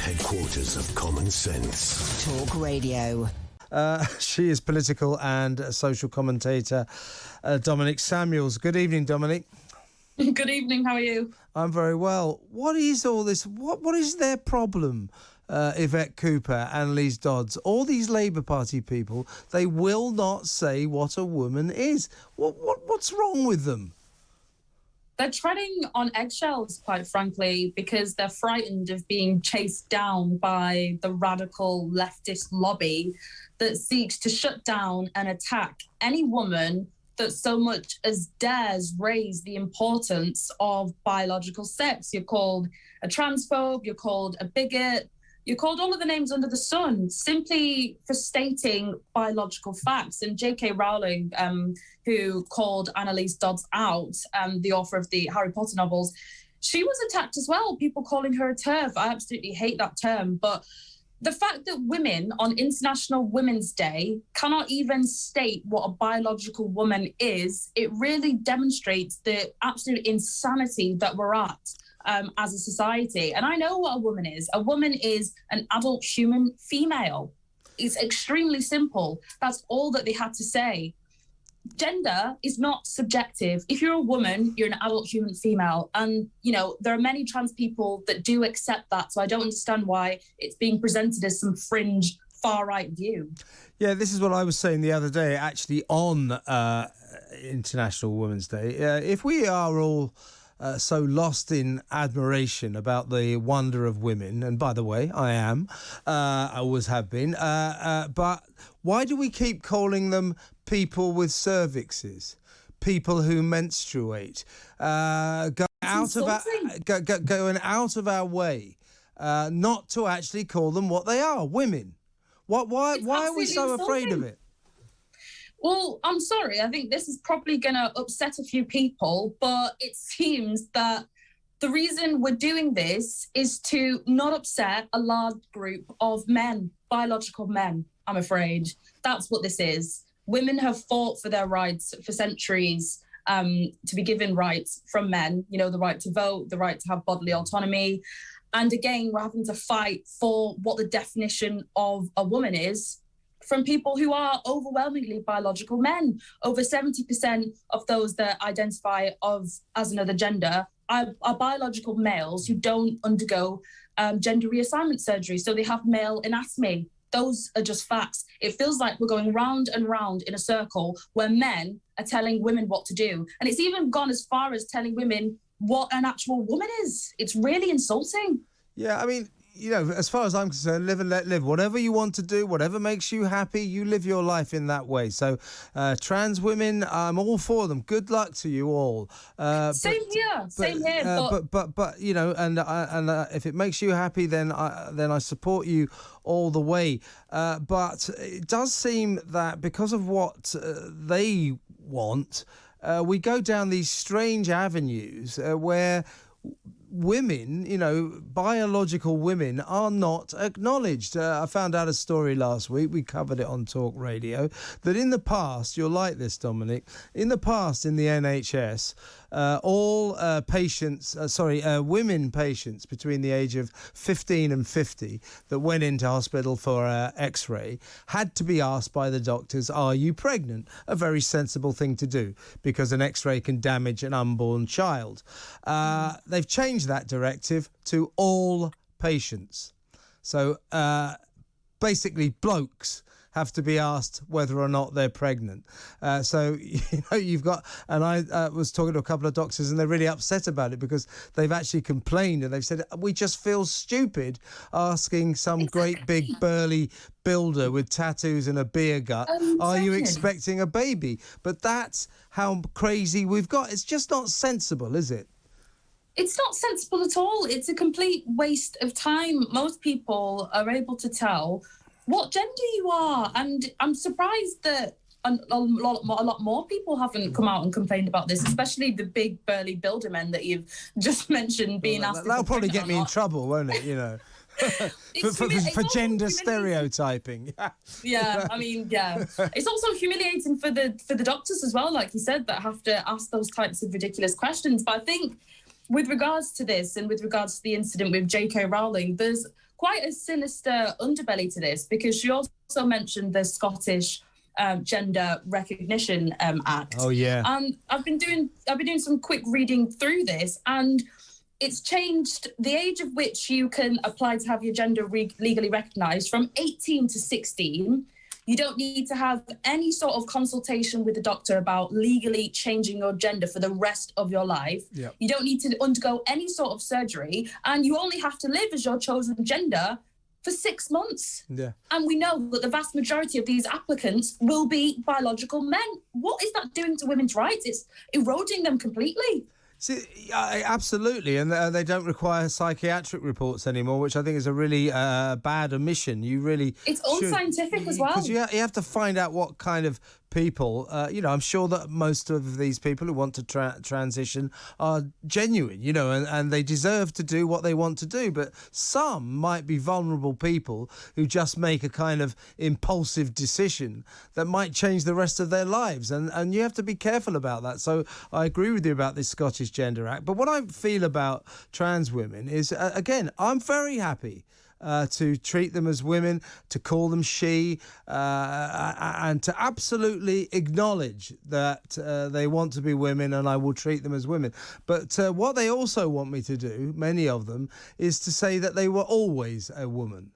Headquarters of common sense. Talk Radio. She is political and social commentator Dominique Samuels. Good evening, Dominique. Good evening, how are you? I'm very well. What is all this? What is their problem? Yvette Cooper, Annalise Dodds, all these Labour Party people, they will not say what a woman is. What's wrong with them? They're treading on eggshells, quite frankly, because they're frightened of being chased down by the radical leftist lobby that seeks to shut down and attack any woman that so much as dares raise the importance of biological sex. You're called a transphobe, you're called a bigot, you're called all of the names under the sun simply for stating biological facts. And J.K. Rowling, who called Annalise Dodds out, the author of the Harry Potter novels, she was attacked as well, people calling her a TERF. I absolutely hate that term. But the fact that women on International Women's Day cannot even state what a biological woman is, it really demonstrates the absolute insanity that we're at as a society. And I know what a woman is. A woman is an adult human female. It's extremely simple. That's all that they had to say. Gender is not subjective. If you're a woman, you're an adult human female. And, you know, there are many trans people that do accept that. So I don't understand why it's being presented as some fringe far-right view. Yeah, this is what I was saying the other day, actually, on International Women's Day. If we are all so lost in admiration about the wonder of women, and by the way, I am, I always have been, but why do we keep calling them people with cervixes, people who menstruate, going out of our way not to actually call them what they are, women? Why are we so afraid of it? Well, I'm sorry. I think this is probably going to upset a few people, but it seems that the reason we're doing this is to not upset a large group of men, biological men, I'm afraid. That's what this is. Women have fought for their rights for centuries, to be given rights from men, you know, the right to vote, the right to have bodily autonomy. And again, we're having to fight for what the definition of a woman is from people who are overwhelmingly biological men. Over 70% of those that identify as another gender are biological males who don't undergo gender reassignment surgery. So they have male anatomy. Those are just facts. It feels like we're going round and round in a circle where men are telling women what to do. And it's even gone as far as telling women what an actual woman is. It's really insulting. Yeah, I mean, you know, as far as I'm concerned, live and let live. Whatever you want to do, whatever makes you happy, you live your life in that way. So trans women, I'm all for them. Good luck to you all. Same here. But you know, and if it makes you happy, then I support you all the way. But it does seem that because of what they want, we go down these strange avenues where women, you know, biological women are not acknowledged. I found out a story last week, we covered it on Talk Radio, that in the past, you'll like this, Dominic, in the past in the NHS, all women patients between the age of 15 and 50 that went into hospital for x-ray had to be asked by the doctors, are you pregnant? A very sensible thing to do because an x-ray can damage an unborn child. They've changed that directive to all patients. So basically blokes have to be asked whether or not they're pregnant. So, you know, you've got, and I was talking to a couple of doctors and they're really upset about it because they've actually complained and they've said, we just feel stupid asking some great big burly builder with tattoos and a beer gut, are you expecting a baby? But that's how crazy we've got. It's just not sensible, is it? It's not sensible at all. It's a complete waste of time. Most people are able to tell what gender you are. And I'm surprised that a lot more people haven't come out and complained about this, especially the big burly builder men that you've just mentioned being asked. That'll probably get me in trouble, won't it? You know, for gender stereotyping. Yeah, I mean, yeah. It's also humiliating for the doctors as well, like you said, that have to ask those types of ridiculous questions. But I think with regards to this and with regards to the incident with J.K. Rowling, there's quite a sinister underbelly to this, because she also mentioned the Scottish Gender Recognition Act. Oh yeah. I've been doing some quick reading through this, and it's changed the age of which you can apply to have your gender legally recognised from 18 to 16. You don't need to have any sort of consultation with the doctor about legally changing your gender for the rest of your life. Yep. You don't need to undergo any sort of surgery, and you only have to live as your chosen gender for 6 months. Yeah. And we know that the vast majority of these applicants will be biological men. What is that doing to women's rights? It's eroding them completely. See, absolutely, and they don't require psychiatric reports anymore, which I think is a really bad omission. It's unscientific as well. Because you have to find out what kind of people, I'm sure that most of these people who want to transition are genuine, and they deserve to do what they want to do. But some might be vulnerable people who just make a kind of impulsive decision that might change the rest of their lives. And you have to be careful about that. So I agree with you about this Scottish Gender Act. But what I feel about trans women is, again, I'm very happy to treat them as women, to call them she, and to absolutely acknowledge that they want to be women, and I will treat them as women. But what they also want me to do, many of them, is to say that they were always a woman.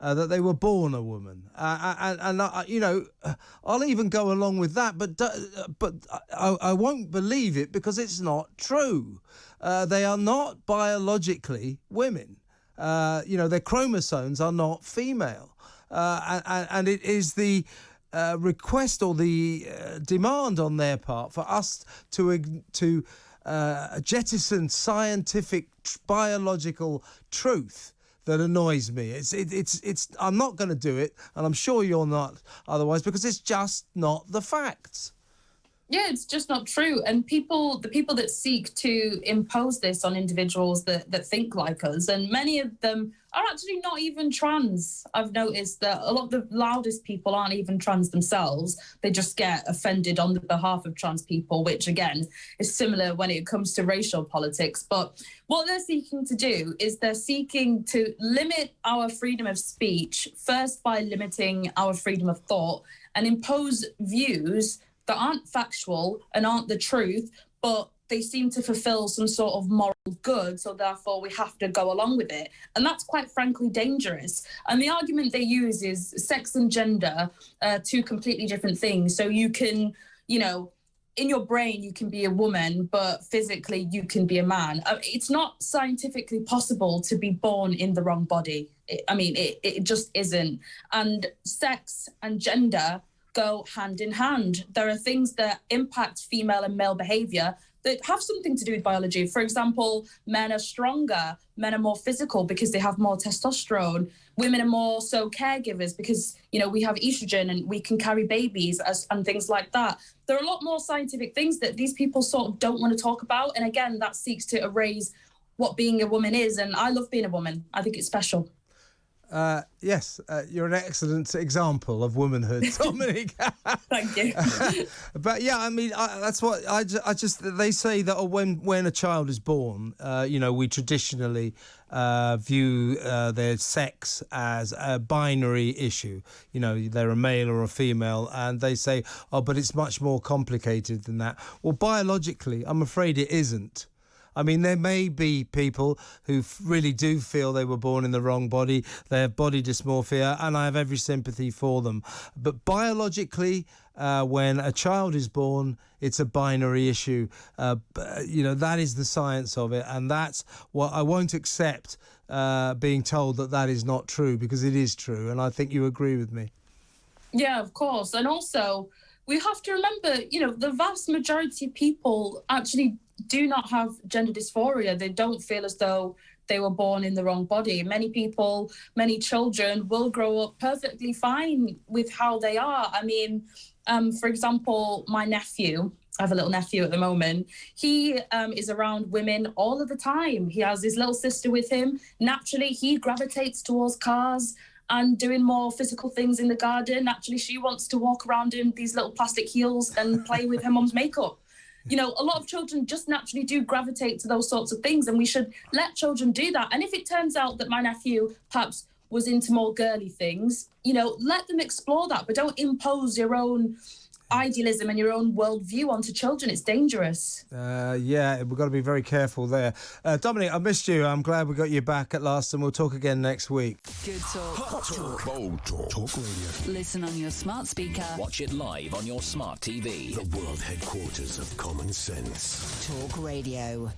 That they were born a woman, and I'll even go along with that, but I won't believe it because it's not true. They are not biologically women. Their chromosomes are not female, and it is the request or the demand on their part for us to jettison scientific biological truth that annoys me. It's I'm not going to do it, and I'm sure you're not otherwise, because it's just not the facts. Yeah, it's just not true. And the people that seek to impose this on individuals that think like us, and many of them are actually not even trans. I've noticed that a lot of the loudest people aren't even trans themselves. They just get offended on the behalf of trans people, which again is similar when it comes to racial politics. But what they're seeking to do is they're seeking to limit our freedom of speech, first by limiting our freedom of thought, and impose views that aren't factual and aren't the truth, but they seem to fulfill some sort of moral good, so therefore we have to go along with it. And that's quite frankly dangerous. And the argument they use is sex and gender, two completely different things. So you can, in your brain you can be a woman, but physically you can be a man. It's not scientifically possible to be born in the wrong body. It just isn't. And sex and gender go hand in hand. There are things that impact female and male behavior that have something to do with biology. For example, men are stronger, men are more physical because they have more testosterone. Women are more so caregivers because, we have estrogen and we can carry babies and things like that. There are a lot more scientific things that these people sort of don't want to talk about. And again, that seeks to erase what being a woman is. And I love being a woman. I think it's special. Yes, you're an excellent example of womanhood, Dominique. Thank you. But yeah, that's what I just they say that when a child is born, we traditionally view their sex as a binary issue. They're a male or a female, and they say, oh, but it's much more complicated than that. Well, biologically, I'm afraid it isn't. There may be people who really do feel they were born in the wrong body. They have body dysmorphia, and I have every sympathy for them. But biologically, when a child is born, it's a binary issue. That is the science of it, and that's what I won't accept being told that is not true, because it is true, and I think you agree with me. Yeah, of course. And also, we have to remember, the vast majority of people actually do not have gender dysphoria. They don't feel as though they were born in the wrong body. Many people, many children will grow up perfectly fine with how they are. For example, my nephew, I have a little nephew at the moment. He is around women all of the time. He has his little sister with him. Naturally, he gravitates towards cars and doing more physical things in the garden. Naturally, she wants to walk around in these little plastic heels and play with her mum's makeup. You know, a lot of children just naturally do gravitate to those sorts of things, and we should let children do that. And if it turns out that my nephew perhaps was into more girly things, you know, let them explore that, but don't impose your own idealism and your own worldview onto children. It's dangerous. Yeah, we've got to be very careful there. Dominic, I missed you. I'm glad we got you back at last, and we'll talk again next week. Good talk. Hot talk. Bold talk. Talk radio. Listen on your smart speaker. Watch it live on your smart TV. The world headquarters of common sense. Talk Radio.